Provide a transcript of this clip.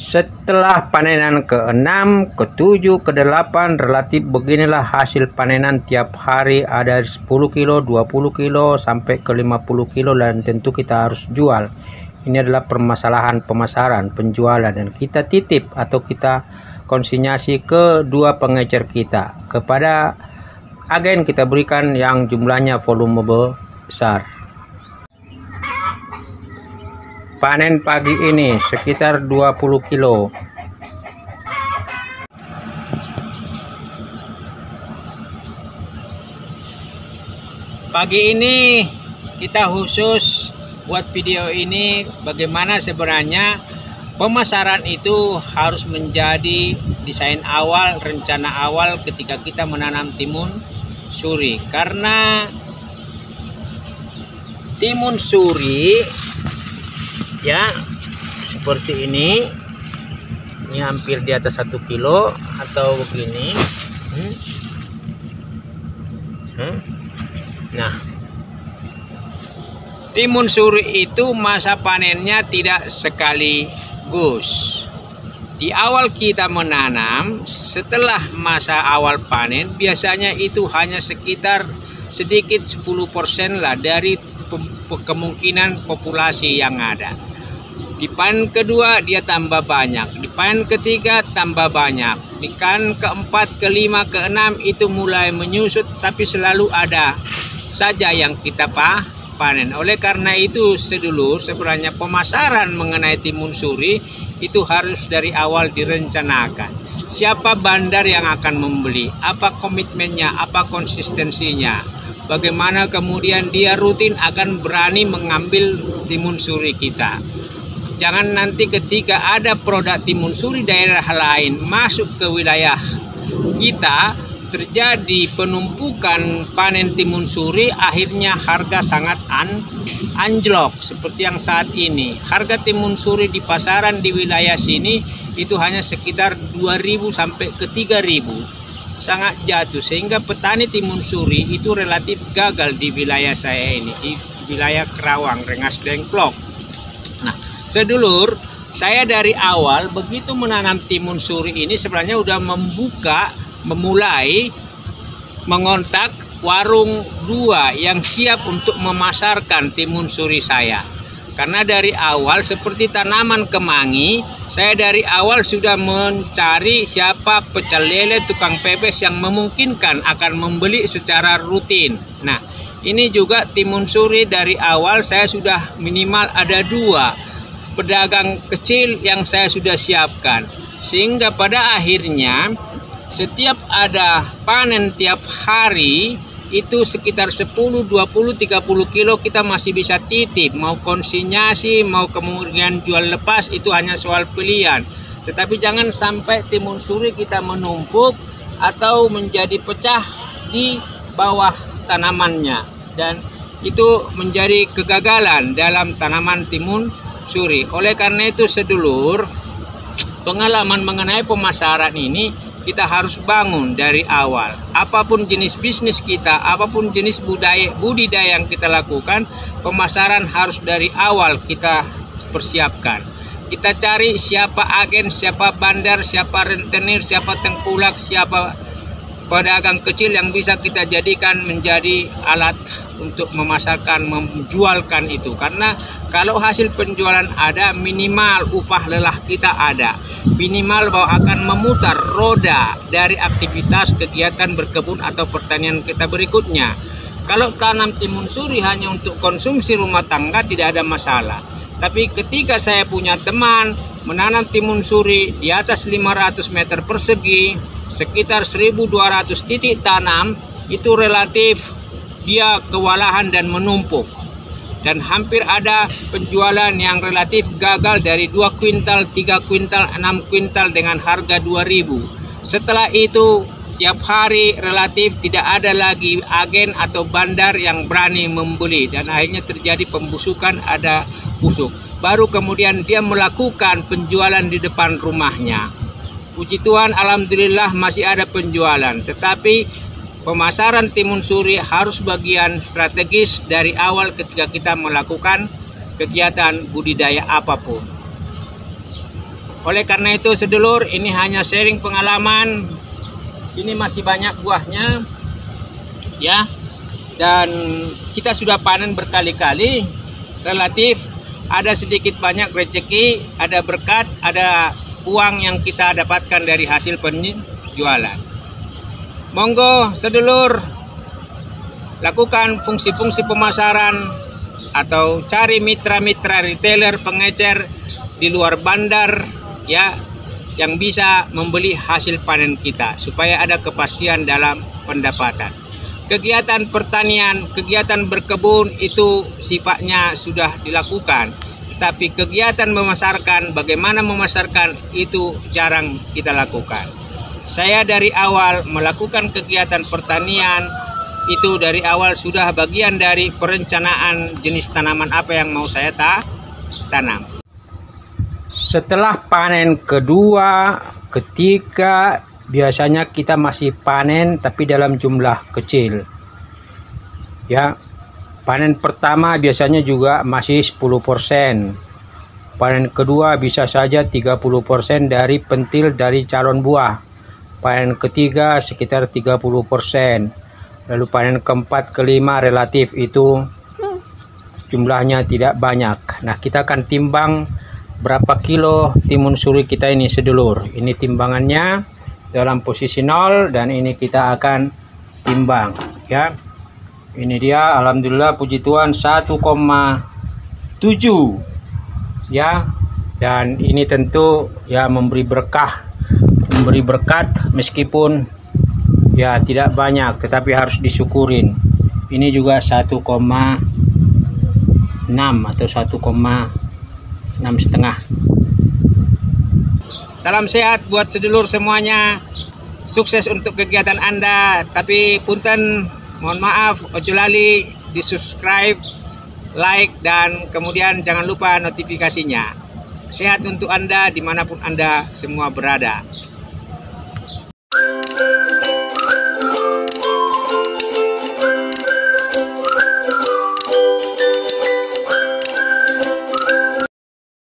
Setelah panenan ke-6, ke-7, ke-8, relatif beginilah hasil panenan tiap hari, ada 10 kilo, 20 kilo, sampai ke 50 kilo, dan tentu kita harus jual. Ini adalah permasalahan pemasaran, penjualan, dan kita titip atau kita konsinyasi ke dua pengecer kita. Kepada agen kita berikan yang jumlahnya volume besar. Panen pagi ini sekitar 20 kilo. Pagi ini kita khusus buat video ini bagaimana sebenarnya pemasaran itu harus menjadi desain awal, rencana awal ketika kita menanam timun suri. Karena timun suri ya seperti ini hampir di atas 1 kilo atau begini. Nah, timun suri itu masa panennya tidak sekaligus. Di awal kita menanam, setelah masa awal panen biasanya itu hanya sekitar sedikit 10% lah dari kemungkinan populasi yang ada. Di panen kedua dia tambah banyak, di panen ketiga tambah banyak, di panen keempat, kelima, keenam itu mulai menyusut, tapi selalu ada saja yang kita panen. Oleh karena itu sedulur, sebenarnya pemasaran mengenai timun suri itu harus dari awal direncanakan. Siapa bandar yang akan membeli, apa komitmennya, apa konsistensinya, bagaimana kemudian dia rutin akan berani mengambil timun suri kita. Jangan nanti ketika ada produk timun suri daerah lain masuk ke wilayah kita, terjadi penumpukan panen timun suri, akhirnya harga sangat anjlok seperti yang saat ini. Harga timun suri di pasaran di wilayah sini itu hanya sekitar 2.000 sampai ke 3.000. Sangat jatuh, sehingga petani timun suri itu relatif gagal di wilayah saya ini, di wilayah Kerawang, Rengas Dengklok. Nah, sedulur, saya dari awal begitu menanam timun suri ini sebenarnya udah memulai mengontak warung 2 yang siap untuk memasarkan timun suri saya. Karena dari awal seperti tanaman kemangi, saya dari awal sudah mencari siapa pecel lele, tukang pepes yang memungkinkan akan membeli secara rutin. Nah, ini juga timun suri dari awal saya sudah minimal ada 2 pedagang kecil yang saya sudah siapkan. Sehingga pada akhirnya setiap ada panen tiap hari itu sekitar 10, 20, 30 kilo kita masih bisa titip, mau konsinyasi, mau kemudian jual lepas, itu hanya soal pilihan. Tetapi jangan sampai timun suri kita menumpuk atau menjadi pecah di bawah tanamannya, dan itu menjadi kegagalan dalam tanaman timun suri. Oleh karena itu sedulur, pengalaman mengenai pemasaran ini kita harus bangun dari awal. Apapun jenis bisnis kita, apapun jenis budidaya yang kita lakukan, pemasaran harus dari awal kita persiapkan. Kita cari siapa agen, siapa bandar, siapa rentenir, siapa tengkulak, siapa pedagang kecil yang bisa kita jadikan menjadi alat untuk memasarkan, menjualkan itu. Karena kalau hasil penjualan ada, minimal upah lelah kita ada, minimal bahwa akan memutar roda dari aktivitas kegiatan berkebun atau pertanian kita berikutnya. Kalau tanam timun suri hanya untuk konsumsi rumah tangga tidak ada masalah. Tapi ketika saya punya teman menanam timun suri di atas 500 meter persegi, sekitar 1.200 titik tanam, itu relatif dia kewalahan dan menumpuk. Dan hampir ada penjualan yang relatif gagal dari 2 kuintal, 3 kuintal, 6 kuintal dengan harga 2.000. Setelah itu tiap hari relatif tidak ada lagi agen atau bandar yang berani membeli, dan akhirnya terjadi pembusukan, ada busuk. Baru kemudian dia melakukan penjualan di depan rumahnya. Puji Tuhan, alhamdulillah masih ada penjualan, tetapi pemasaran timun suri harus bagian strategis dari awal ketika kita melakukan kegiatan budidaya apapun. Oleh karena itu sedulur, ini hanya sharing pengalaman. Ini masih banyak buahnya ya, dan kita sudah panen berkali-kali. Relatif ada sedikit banyak rezeki, ada berkat, ada uang yang kita dapatkan dari hasil penjualan. Monggo sedulur, lakukan fungsi-fungsi pemasaran atau cari mitra-mitra retailer pengecer di luar bandar ya, yang bisa membeli hasil panen kita supaya ada kepastian dalam pendapatan. Kegiatan pertanian, kegiatan berkebun itu sifatnya sudah dilakukan, tapi kegiatan memasarkan, bagaimana memasarkan itu jarang kita lakukan. Saya dari awal melakukan kegiatan pertanian itu dari awal sudah bagian dari perencanaan jenis tanaman apa yang mau saya tanam. Setelah panen kedua, ketiga, biasanya kita masih panen tapi dalam jumlah kecil. Ya, panen pertama biasanya juga masih 10%. Panen kedua bisa saja 30% dari pentil dari calon buah. Panen ketiga sekitar 30%. Lalu panen keempat, kelima relatif itu jumlahnya tidak banyak. Nah, kita akan timbang berapa kilo timun suri kita ini sedulur. Ini timbangannya dalam posisi 0 dan ini kita akan timbang ya. Ini dia, alhamdulillah puji Tuhan 1,7 ya. Dan ini tentu ya memberi berkah, memberi berkat meskipun ya tidak banyak tetapi harus disyukurin. Ini juga 1,6 atau 1,6,5. Salam sehat buat sedulur semuanya. Sukses untuk kegiatan Anda. Tapi punten, mohon maaf, ojo lali di subscribe, like, dan kemudian jangan lupa notifikasinya. Sehat untuk Anda dimanapun Anda semua berada.